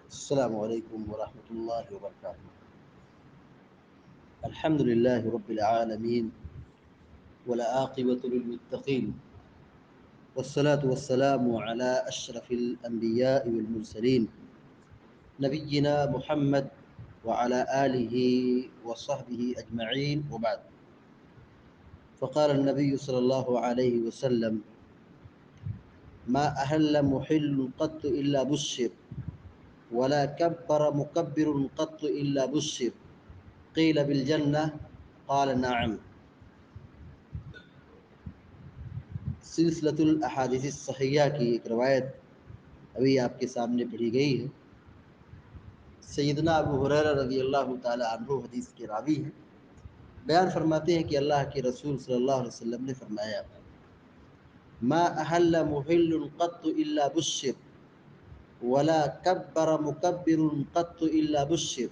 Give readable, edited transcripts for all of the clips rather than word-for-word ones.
السلام علیکم ورحمۃ اللہ وبرکاتہ۔ الحمد للہ رب العالمین والعاقبۃ للمتقین والصلاة والسلام علی اشرف الانبیاء والمرسلین نبینا محمد وعلى آلہ وصحبہ اجمعین وبعد۔ فقال النبی صلی اللہ علیہ وسلم ما أهل محل قط إلا بشر ولا كبر مكبر قط إلا بشر قیل بالجنہ قال نعم۔ سلسلۃ الاحادیث الصحیحہ کی ایک روایت ابھی آپ کے سامنے پڑھی گئی ہے۔ سیدنا ابو ہریرہ رضی اللہ تعالی عنہ حدیث کے راوی ہیں، بیان فرماتے ہیں کہ اللہ کے رسول صلی اللہ علیہ وسلم نے فرمایا ما احل محل قط الا بشر ولا کبر مکبر قط الا بشر۔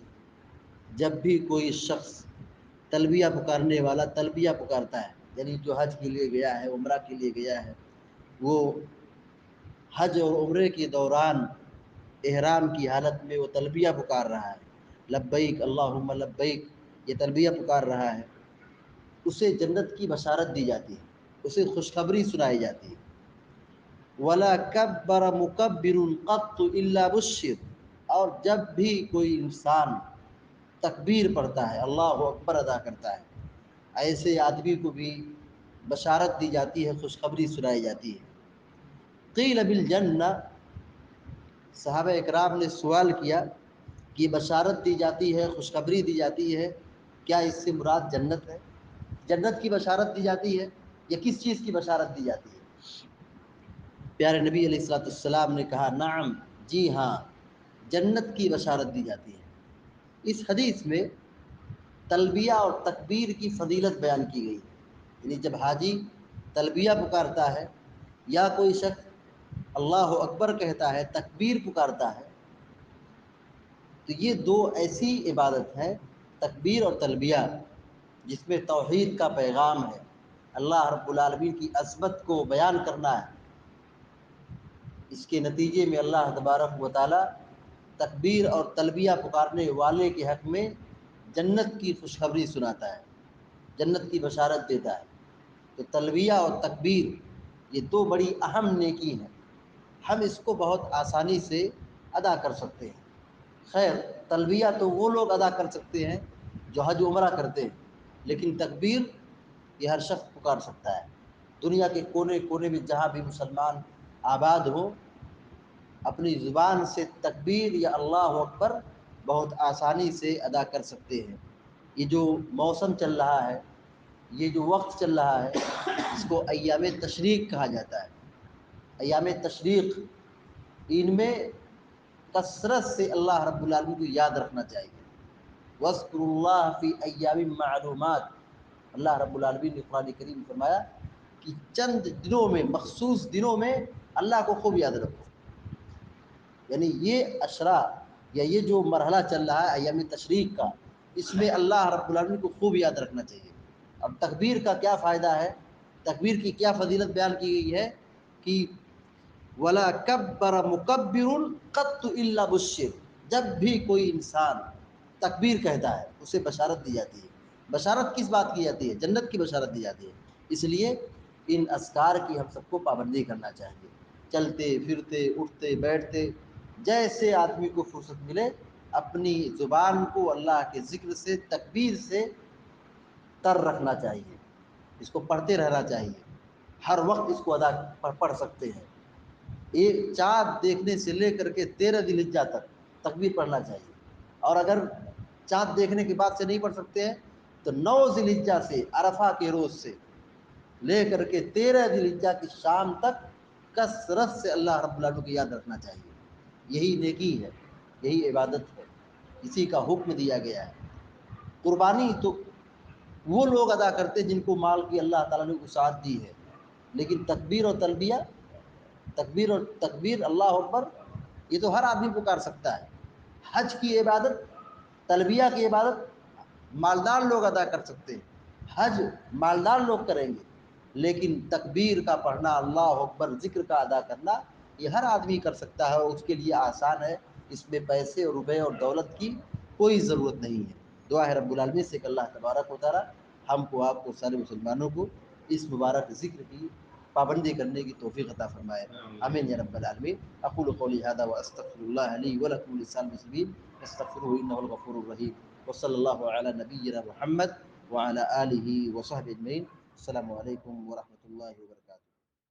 جب بھی کوئی شخص تلبیہ پکارنے والا تلبیہ پکارتا ہے، یعنی جو حج کے لیے گیا ہے، عمرہ کے لیے گیا ہے، وہ حج اور عمرے کے دوران احرام کی حالت میں وہ تلبیہ پکار رہا ہے، لبیک اللہم لبیک، یہ تلبیہ پکار رہا ہے، اسے جنت کی بشارت دی جاتی ہے، اسے خوشخبری سنائی جاتی ہے۔ ولا کبر مکبر قط الا بشر، اور جب بھی کوئی انسان تکبیر پڑھتا ہے، اللہ اکبر ادا کرتا ہے، ایسے آدمی کو بھی بشارت دی جاتی ہے، خوشخبری سنائی جاتی ہے۔ قیل بالجنہ، صحابہ اکرام نے سوال کیا کہ بشارت دی جاتی ہے، خوشخبری دی جاتی ہے، کیا اس سے مراد جنت ہے؟ جنت کی بشارت دی جاتی ہے یا کس چیز کی بشارت دی جاتی ہے؟ پیارے نبی علیہ الصلوۃ والسلام نے کہا نعم، جی ہاں، جنت کی بشارت دی جاتی ہے۔ اس حدیث میں تلبیہ اور تکبیر کی فضیلت بیان کی گئی ہے، یعنی جب حاجی تلبیہ پکارتا ہے یا کوئی شخص اللہ اکبر کہتا ہے، تکبیر پکارتا ہے، تو یہ دو ایسی عبادت ہے، تکبیر اور تلبیہ، جس میں توحید کا پیغام ہے، اللہ رب العالمین کی عظمت کو بیان کرنا ہے۔ اس کے نتیجے میں اللہ تبارک و تعالی تکبیر اور تلبیہ پکارنے والے کے حق میں جنت کی خوشخبری سناتا ہے، جنت کی بشارت دیتا ہے۔ تو تلبیہ اور تکبیر یہ دو بڑی اہم نیکی ہیں، ہم اس کو بہت آسانی سے ادا کر سکتے ہیں۔ خیر، تلبیہ تو وہ لوگ ادا کر سکتے ہیں جو حج عمرہ کرتے ہیں، لیکن تکبیر یہ ہر شخص پکار سکتا ہے۔ دنیا کے کونے کونے میں جہاں بھی مسلمان آباد ہو، اپنی زبان سے تکبیر یا اللہ اکبر بہت آسانی سے ادا کر سکتے ہیں۔ یہ جو موسم چل رہا ہے، یہ جو وقت چل رہا ہے، اس کو ایام تشریق کہا جاتا ہے۔ ایام تشریق، ان میں کثرت سے اللہ رب العالمین کو یاد رکھنا چاہیے۔ وَاذْكُرُوا اللَّهَ فِي أَيَّامٍ مَّعْلُومَاتٍ، اللہ رب العالمین نے قرآن کریم میں فرمایا کہ چند دنوں میں، مخصوص دنوں میں اللہ کو خوب یاد رکھو۔ یعنی یہ اشرا یا یہ جو مرحلہ چل رہا ہے ایام تشریق کا، اس میں اللہ رب العالمین کو خوب یاد رکھنا چاہیے۔ اب تکبیر کا کیا فائدہ ہے، تکبیر کی کیا فضیلت بیان کی گئی ہے کہ ولا کبر مکبر قط الا بشر، جب بھی کوئی انسان تکبیر کہتا ہے اسے بشارت دی جاتی ہے۔ بشارت کس بات کی جاتی ہے؟ جنت کی بشارت دی جاتی ہے۔ اس لیے ان اذکار کی ہم سب کو پابندی کرنا چاہیے، چلتے پھرتے اٹھتے بیٹھتے جیسے آدمی کو فرصت ملے اپنی زبان کو اللہ کے ذکر سے، تکبیر سے تر رکھنا چاہیے، اس کو پڑھتے رہنا چاہیے، ہر وقت اس کو پڑھ سکتے ہیں۔ ایک چاند دیکھنے سے لے کر کے 13 ذی الحجہ تک تکبیر پڑھنا چاہیے، اور اگر چاند دیکھنے کے بعد سے نہیں پڑھ سکتے ہیں تو 9 ذی الحجہ سے، عرفہ کے روز سے لے کر کے 13 ذی الحجہ کی شام تک کثرت سے اللہ رب العالمین کو یاد رکھنا چاہیے۔ یہی نیکی ہے، یہی عبادت ہے، اسی کا حکم دیا گیا ہے۔ قربانی تو وہ لوگ ادا کرتے جن کو مال کی اللہ تعالیٰ نے وسعت دی ہے، لیکن تکبیر اور تلبیہ، تکبیر اللہ اکبر، یہ تو ہر آدمی پکار سکتا ہے۔ حج کی عبادت، تلبیہ کی عبادت مالدار لوگ ادا کر سکتے ہیں، حج مالدار لوگ کریں گے، لیکن تکبیر کا پڑھنا، اللہ اکبر ذکر کا ادا کرنا، یہ ہر آدمی کر سکتا ہے اور اس کے لیے آسان ہے، اس میں پیسے اور روپے اور دولت کی کوئی ضرورت نہیں ہے۔ دعا ہے رب العالمین سے کہ اللہ تبارک و تعالی ہم کو، آپ کو، سارے مسلمانوں کو اس مبارک ذکر کی پابندی کرنے کی توفیق عطا فرمائے، آمین یا رب العالمین۔ اقول قولی هذا واستغفر الله لي ولكم ولسائر المسلمين فاستغفروه انه الغفور الرحيم، وصلى الله على نبينا محمد وعلى اله وصحبه اجمعين۔ السلام علیکم ورحمۃ اللہ وبرکاتہ۔